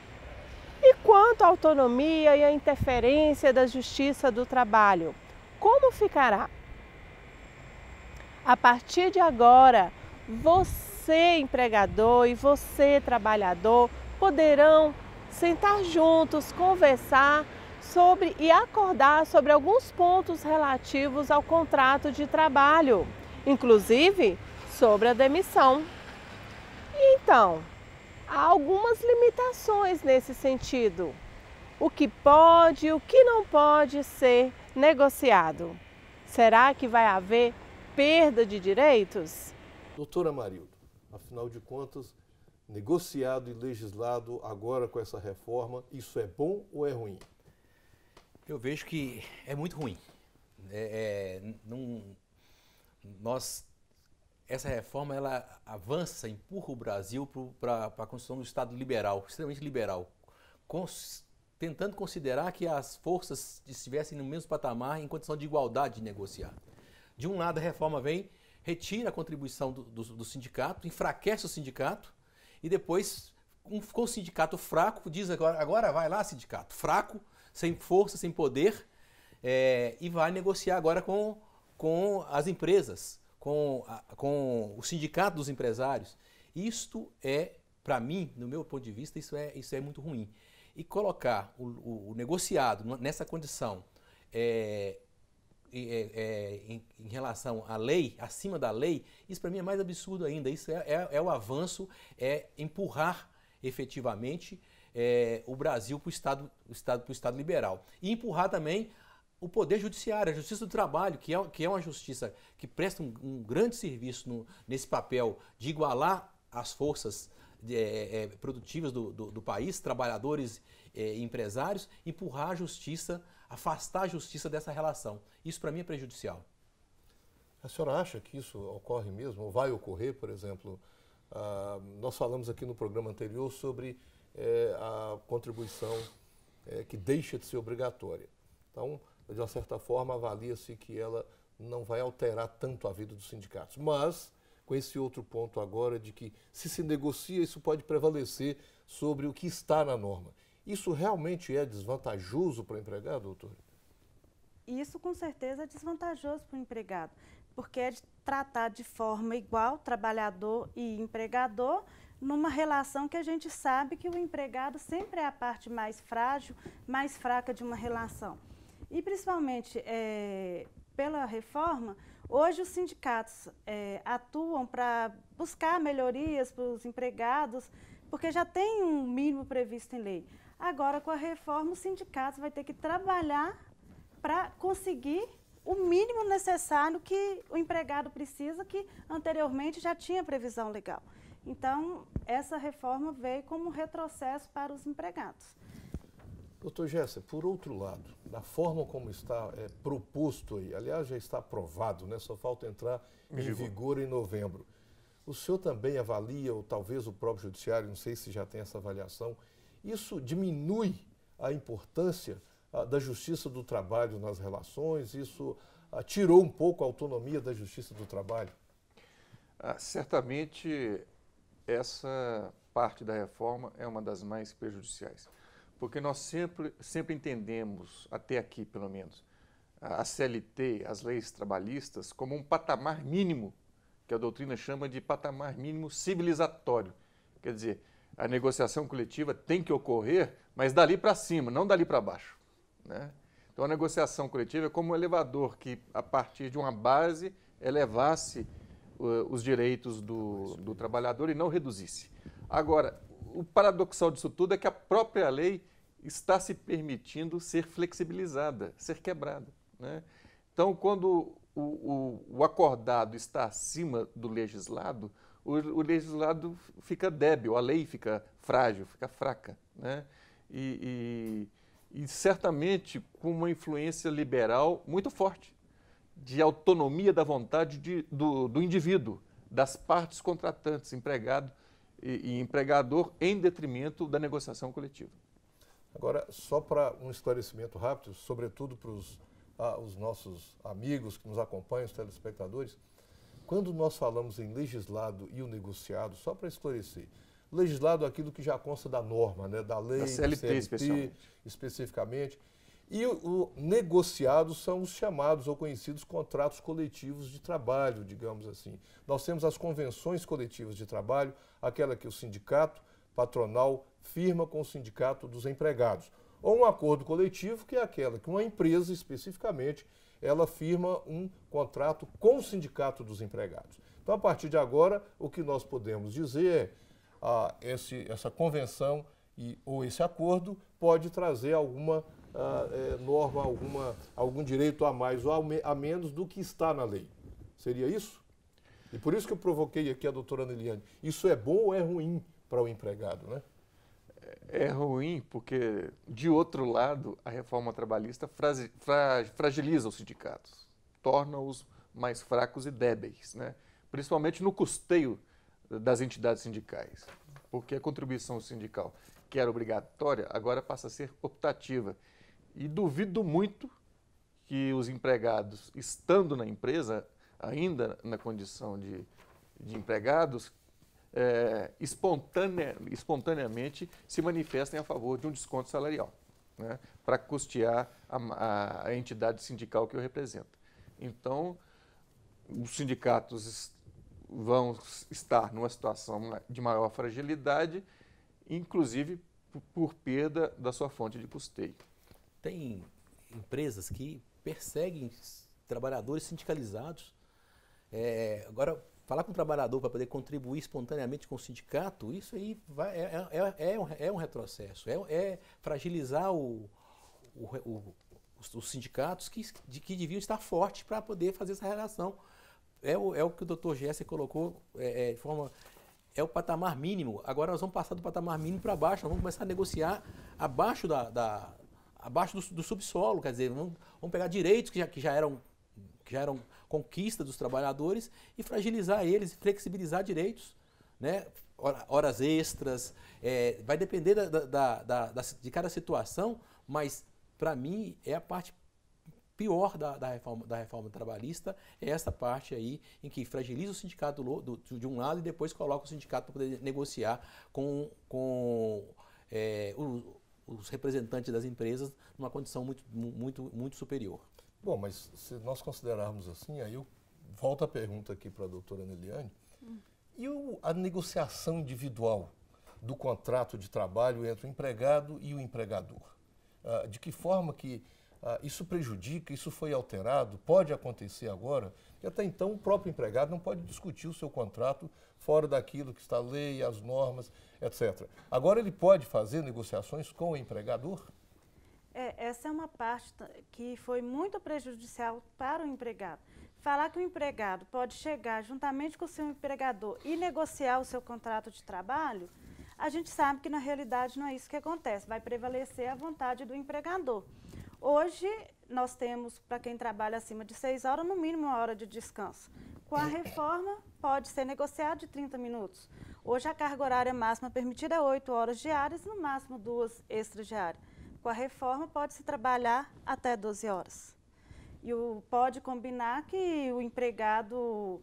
E quanto à autonomia e à interferência da Justiça do Trabalho, como ficará? A partir de agora, você, empregador, e você, trabalhador, poderão sentar juntos, conversar sobre e acordar sobre alguns pontos relativos ao contrato de trabalho, inclusive sobre a demissão. Então, há algumas limitações nesse sentido. O que pode e o que não pode ser negociado. Será que vai haver perda de direitos? Doutora Marilda, afinal de contas, negociado e legislado agora com essa reforma, isso é bom ou é ruim? Eu vejo que é muito ruim. Essa reforma ela avança, empurra o Brasil para a construção do Estado liberal, extremamente liberal, tentando considerar que as forças estivessem no mesmo patamar em condição de igualdade de negociar. De um lado, a reforma vem, retira a contribuição do sindicato, enfraquece o sindicato e depois, com o sindicato fraco, diz agora vai lá, sindicato fraco, sem força, sem poder, e vai negociar agora com as empresas, com o sindicato dos empresários. Isto é, para mim, no meu ponto de vista, isso é muito ruim. E colocar o negociado nessa condição em relação à lei, acima da lei, isso para mim é mais absurdo ainda. Isso é o avanço, é empurrar efetivamente o Brasil para o Estado liberal. E empurrar também o Poder Judiciário, a Justiça do Trabalho, que é uma justiça que presta um grande serviço nesse papel de igualar as forças produtivas do país, trabalhadores e empresários, empurrar a justiça, afastar a justiça dessa relação. Isso para mim é prejudicial. A senhora acha que isso ocorre mesmo, ou vai ocorrer, por exemplo? Nós falamos aqui no programa anterior sobre a contribuição que deixa de ser obrigatória. Então, de uma certa forma, avalia-se que ela não vai alterar tanto a vida dos sindicatos. Mas, com esse outro ponto agora de que se negocia, isso pode prevalecer sobre o que está na norma. Isso realmente é desvantajoso para o empregado, doutora? Isso, com certeza, é desvantajoso para o empregado, porque é de tratar de forma igual trabalhador e empregador, numa relação que a gente sabe que o empregado sempre é a parte mais frágil, mais fraca de uma relação. E, principalmente, pela reforma, hoje os sindicatos atuam para buscar melhorias para os empregados, porque já tem um mínimo previsto em lei. Agora, com a reforma, os sindicatos vão ter que trabalhar para conseguir o mínimo necessário que o empregado precisa, que anteriormente já tinha previsão legal. Então, essa reforma veio como um retrocesso para os empregados. Doutor Gessa, por outro lado, da forma como está proposto aí, aliás, já está aprovado, né? Só falta entrar em vigor em novembro. O senhor também avalia, ou talvez o próprio judiciário, não sei se já tem essa avaliação, isso diminui a importância da Justiça do Trabalho nas relações? Isso tirou um pouco a autonomia da Justiça do Trabalho? Certamente, essa parte da reforma é uma das mais prejudiciais. Porque nós sempre entendemos, até aqui pelo menos, a CLT, as leis trabalhistas, como um patamar mínimo, que a doutrina chama de patamar mínimo civilizatório. Quer dizer, A negociação coletiva tem que ocorrer, mas dali para cima, não dali para baixo, né? Então, a negociação coletiva é como um elevador que, a partir de uma base, elevasse os direitos do trabalhador e não reduzisse. Agora, o paradoxal disso tudo é que a própria lei está se permitindo ser flexibilizada, ser quebrada, né? Então, quando o acordado está acima do legislado, o legislado fica débil, a lei fica frágil, fica fraca, né? E certamente com uma influência liberal muito forte, de autonomia da vontade do indivíduo, das partes contratantes, empregado e empregador, em detrimento da negociação coletiva. Agora, só para um esclarecimento rápido, sobretudo para os nossos amigos que nos acompanham, os telespectadores, quando nós falamos em legislado e o negociado, só para esclarecer, legislado é aquilo que já consta da norma, né, da lei, da CLT, especificamente, e o negociado são os chamados ou conhecidos contratos coletivos de trabalho, digamos assim. Nós temos as convenções coletivas de trabalho, aquela que o sindicato patronal firma com o sindicato dos empregados, ou um acordo coletivo, que é aquela que uma empresa especificamente ela firma um contrato com o sindicato dos empregados. Então, a partir de agora, o que nós podemos dizer é essa convenção ou esse acordo pode trazer alguma norma, algum direito a mais ou a menos do que está na lei. Seria isso? E por isso que eu provoquei aqui a doutora Aneliane. Isso é bom ou é ruim para o empregado, né? É ruim porque, de outro lado, a reforma trabalhista fragiliza os sindicatos, torna-os mais fracos e débeis, né? Principalmente no custeio das entidades sindicais, porque a contribuição sindical, que era obrigatória, agora passa a ser optativa. E duvido muito que os empregados, estando na empresa, ainda na condição de empregados, espontaneamente se manifestem a favor de um desconto salarial, né, para custear a entidade sindical que eu represento. Então, os sindicatos vão estar numa situação de maior fragilidade, inclusive por perda da sua fonte de custeio. Tem empresas que perseguem trabalhadores sindicalizados. Agora, falar com o trabalhador para poder contribuir espontaneamente com o sindicato, isso aí é um retrocesso, é fragilizar os sindicatos que deviam estar fortes para poder fazer essa relação. É o que o Dr. Gerson colocou de forma... É o patamar mínimo. Agora nós vamos passar do patamar mínimo para baixo, nós vamos começar a negociar abaixo abaixo do subsolo, quer dizer, vamos pegar direitos que já eram conquista dos trabalhadores e fragilizar eles, flexibilizar direitos, né? Horas extras, vai depender de cada situação, mas para mim é a parte pior da reforma trabalhista, é essa parte aí em que fragiliza o sindicato de um lado e depois coloca o sindicato para poder negociar com os representantes das empresas numa condição muito superior. Bom, mas se nós considerarmos assim, aí eu volto a pergunta aqui para a doutora Aneliane, e a negociação individual do contrato de trabalho entre o empregado e o empregador? De que forma que isso prejudica, isso foi alterado, pode acontecer agora, que até então o próprio empregado não pode discutir o seu contrato fora daquilo que está a lei, as normas, etc. Agora ele pode fazer negociações com o empregador? Essa é uma parte que foi muito prejudicial para o empregado. Falar que o empregado pode chegar juntamente com o seu empregador e negociar o seu contrato de trabalho, a gente sabe que na realidade não é isso que acontece, vai prevalecer a vontade do empregador. Hoje, nós temos, para quem trabalha acima de 6 horas, no mínimo 1 hora de descanso. Com a reforma, pode ser negociado de 30 minutos. Hoje, a carga horária máxima permitida é 8 horas diárias, no máximo 2 extras diárias. Com a reforma, pode-se trabalhar até 12 horas. E pode combinar que o empregado,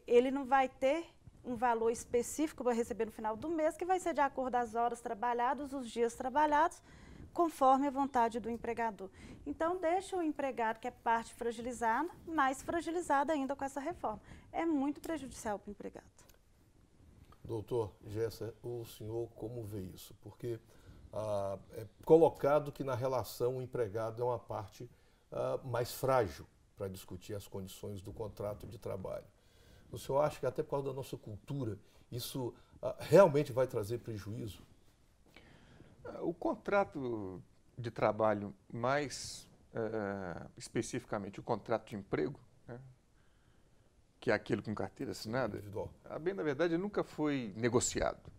ele não vai ter um valor específico para receber no final do mês, que vai ser de acordo às horas trabalhadas, os dias trabalhados, conforme a vontade do empregador. Então, deixa o empregado, que é parte fragilizada, mais fragilizada ainda com essa reforma. É muito prejudicial para o empregado. Doutor Gesser, o senhor como vê isso? Porque é colocado que na relação o empregado é uma parte mais frágil para discutir as condições do contrato de trabalho. O senhor acha que até por causa da nossa cultura isso realmente vai trazer prejuízo? O contrato de trabalho, mais especificamente o contrato de emprego, né, que é aquele com carteira assinada, a bem da verdade nunca foi negociado.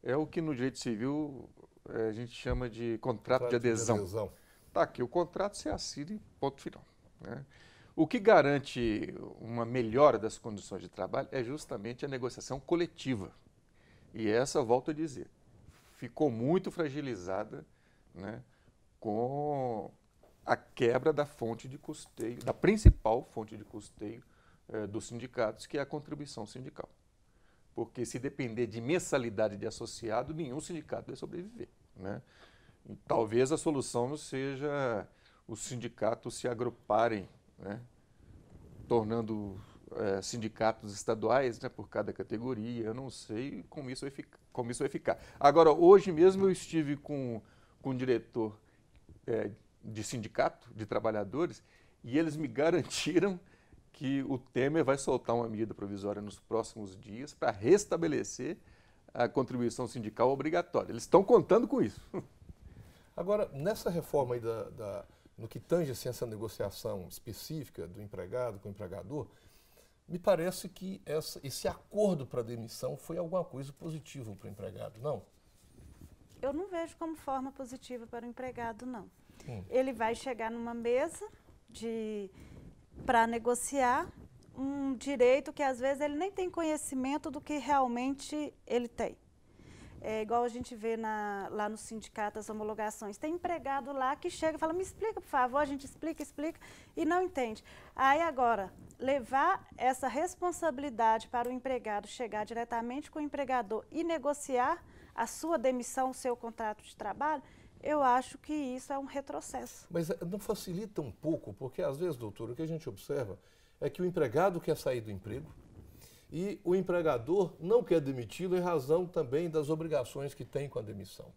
É o que no direito civil a gente chama de contrato de adesão. Tá aqui, o contrato você assina e ponto final, né? O que garante uma melhora das condições de trabalho é justamente a negociação coletiva. E essa, volto a dizer, ficou muito fragilizada, né, com a quebra da fonte de custeio, da principal fonte de custeio dos sindicatos, que é a contribuição sindical. Porque se depender de mensalidade de associado, nenhum sindicato vai sobreviver, né? E talvez a solução seja os sindicatos se agruparem, né, tornando sindicatos estaduais, né, por cada categoria. Eu não sei como isso vai ficar. Agora, hoje mesmo eu estive com um diretor de sindicato, de trabalhadores, e eles me garantiram que o Temer vai soltar uma medida provisória nos próximos dias para restabelecer a contribuição sindical obrigatória. Eles estão contando com isso. Agora, nessa reforma aí no que tange assim, essa negociação específica do empregado com o empregador, me parece que esse acordo para demissão foi alguma coisa positiva para o empregado, não? Eu não vejo como forma positiva para o empregado, não. Ele vai chegar numa mesa para negociar um direito que às vezes ele nem tem conhecimento do que realmente ele tem. É igual a gente vê lá no sindicato, as homologações. Tem empregado lá que chega e fala, me explica, por favor, a gente explica, e não entende. Aí agora, levar essa responsabilidade para o empregado chegar diretamente com o empregador e negociar a sua demissão, o seu contrato de trabalho, eu acho que isso é um retrocesso. Mas não facilita um pouco, porque às vezes, doutor, o que a gente observa é que o empregado quer sair do emprego, e o empregador não quer demiti-lo em razão também das obrigações que tem com a demissão.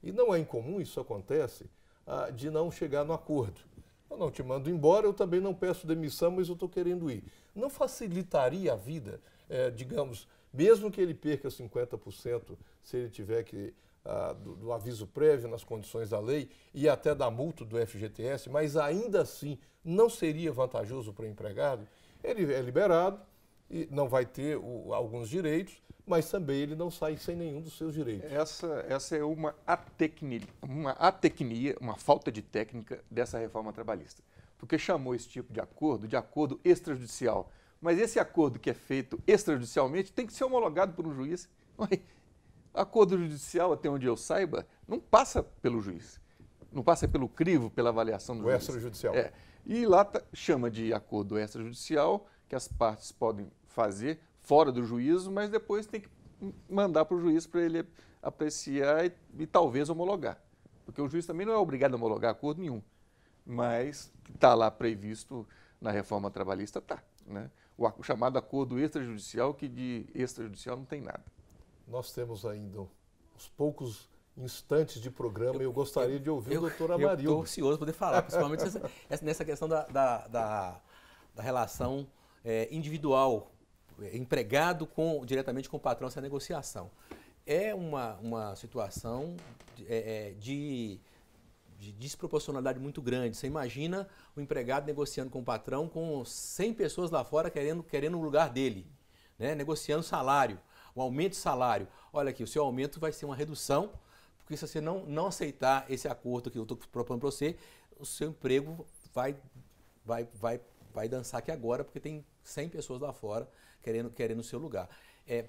E não é incomum, isso acontece, de não chegar no acordo. Eu não te mando embora, eu também não peço demissão, mas eu estou querendo ir. Não facilitaria a vida, digamos, mesmo que ele perca 50%, se ele tiver que, do aviso prévio nas condições da lei e até da multa do FGTS, mas ainda assim não seria vantajoso para o empregado? Ele é liberado, e não vai ter alguns direitos, mas também ele não sai sem nenhum dos seus direitos. Essa é uma atecnia, uma falta de técnica dessa reforma trabalhista. Porque chamou esse tipo de acordo extrajudicial. Mas esse acordo que é feito extrajudicialmente tem que ser homologado por um juiz. Acordo judicial, até onde eu saiba, não passa pelo juiz. Não passa pelo crivo, pela avaliação do juiz. O extrajudicial. E lá chama de acordo extrajudicial, que as partes podem fazer fora do juízo, mas depois tem que mandar para o juiz para ele apreciar e talvez homologar. Porque o juiz também não é obrigado a homologar acordo nenhum, mas está lá previsto na reforma trabalhista, está, né? O chamado acordo extrajudicial, que de extrajudicial não tem nada. Nós temos ainda uns poucos instantes de programa e eu gostaria de ouvir o doutor Amarildo. Eu estou ansioso para poder falar, principalmente nessa questão da relação individual, empregado diretamente com o patrão, essa negociação. É uma situação de desproporcionalidade muito grande. Você imagina o empregado negociando com o patrão com 100 pessoas lá fora querendo o lugar dele, né? Negociando salário, um aumento de salário. Olha aqui, o seu aumento vai ser uma redução, porque se você não aceitar esse acordo que eu estou propondo para você, o seu emprego vai dançar aqui agora, porque tem 100 pessoas lá fora querendo o seu lugar.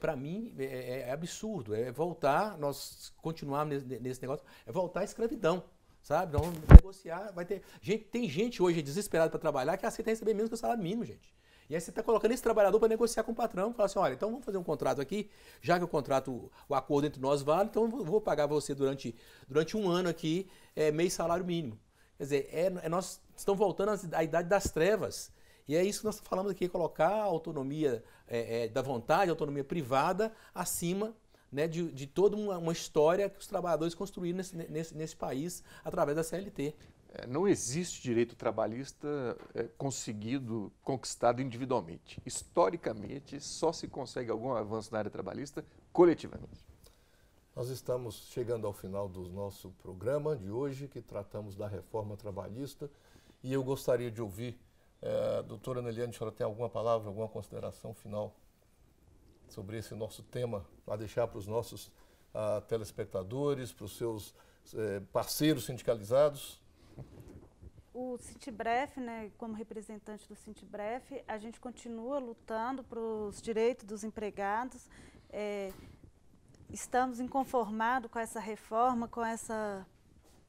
Para mim, é absurdo. É voltar, nós continuarmos nesse negócio, é voltar à escravidão, sabe? Vamos negociar, vai ter... Tem gente hoje desesperada para trabalhar que aceita receber menos que o salário mínimo, gente. E aí você está colocando esse trabalhador para negociar com o patrão, falar assim, olha, então vamos fazer um contrato aqui, já que o acordo entre nós vale, então eu vou pagar você durante um ano aqui, meio salário mínimo. Quer dizer, nós estamos voltando à idade das trevas. E é isso que nós falamos aqui, colocar a autonomia da vontade, a autonomia privada, acima, né, de toda uma história que os trabalhadores construíram nesse país através da CLT. Não existe direito trabalhista conquistado individualmente. Historicamente, só se consegue algum avanço na área trabalhista coletivamente. Nós estamos chegando ao final do nosso programa de hoje, que tratamos da reforma trabalhista, e eu gostaria de ouvir, doutora Aneliane, a senhora tem alguma palavra, alguma consideração final sobre esse nosso tema, a deixar para os nossos telespectadores, para os seus parceiros sindicalizados? O Sintbref, né, como representante do Sintbref, a gente continua lutando para os direitos dos empregados. Estamos inconformados com essa reforma, com essa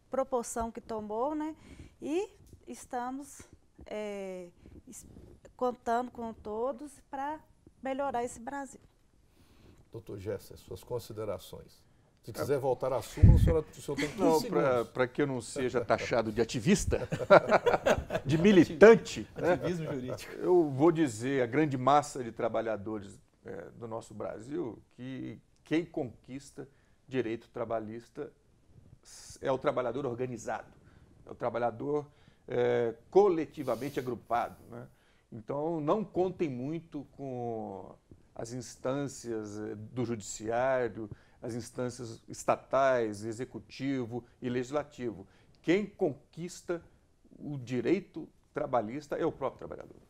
proporção que tomou, né, e estamos contando com todos para melhorar esse Brasil. Doutor Gesser, suas considerações. Se quiser voltar à súmula, o senhor tem 15 segundos. Para que eu não seja taxado de ativista, de militante, Ativismo jurídico. Eu vou dizer à grande massa de trabalhadores do nosso Brasil que quem conquista direito trabalhista é o trabalhador organizado, é o trabalhador coletivamente agrupado, né? Então, não contem muito com as instâncias do judiciário, as instâncias estatais, executivo e legislativo. Quem conquista o direito trabalhista é o próprio trabalhador.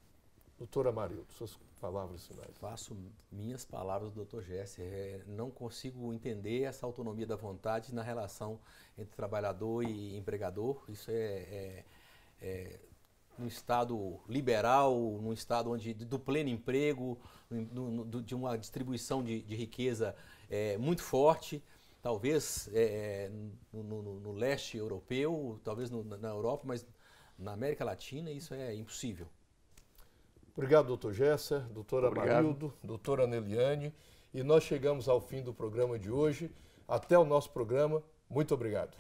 Doutora Amarildo, suas palavras finais. Faço minhas palavras do doutor Gesser. Não consigo entender essa autonomia da vontade na relação entre trabalhador e empregador. Isso num Estado liberal, num Estado do pleno emprego, de uma distribuição de riqueza muito forte, talvez no leste europeu, talvez na Europa, mas na América Latina isso é impossível. Obrigado, doutor Gesser, doutora Amarildo, doutora Aneliane. E nós chegamos ao fim do programa de hoje. Até o nosso programa. Muito obrigado.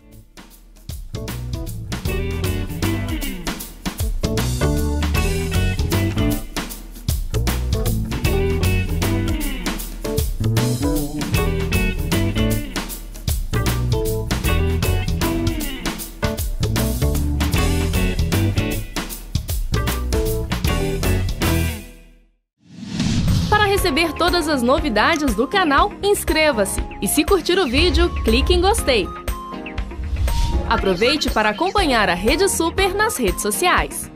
Para receber todas as novidades do canal, inscreva-se e, se curtir o vídeo, clique em gostei. Aproveite para acompanhar a Rede Super nas redes sociais.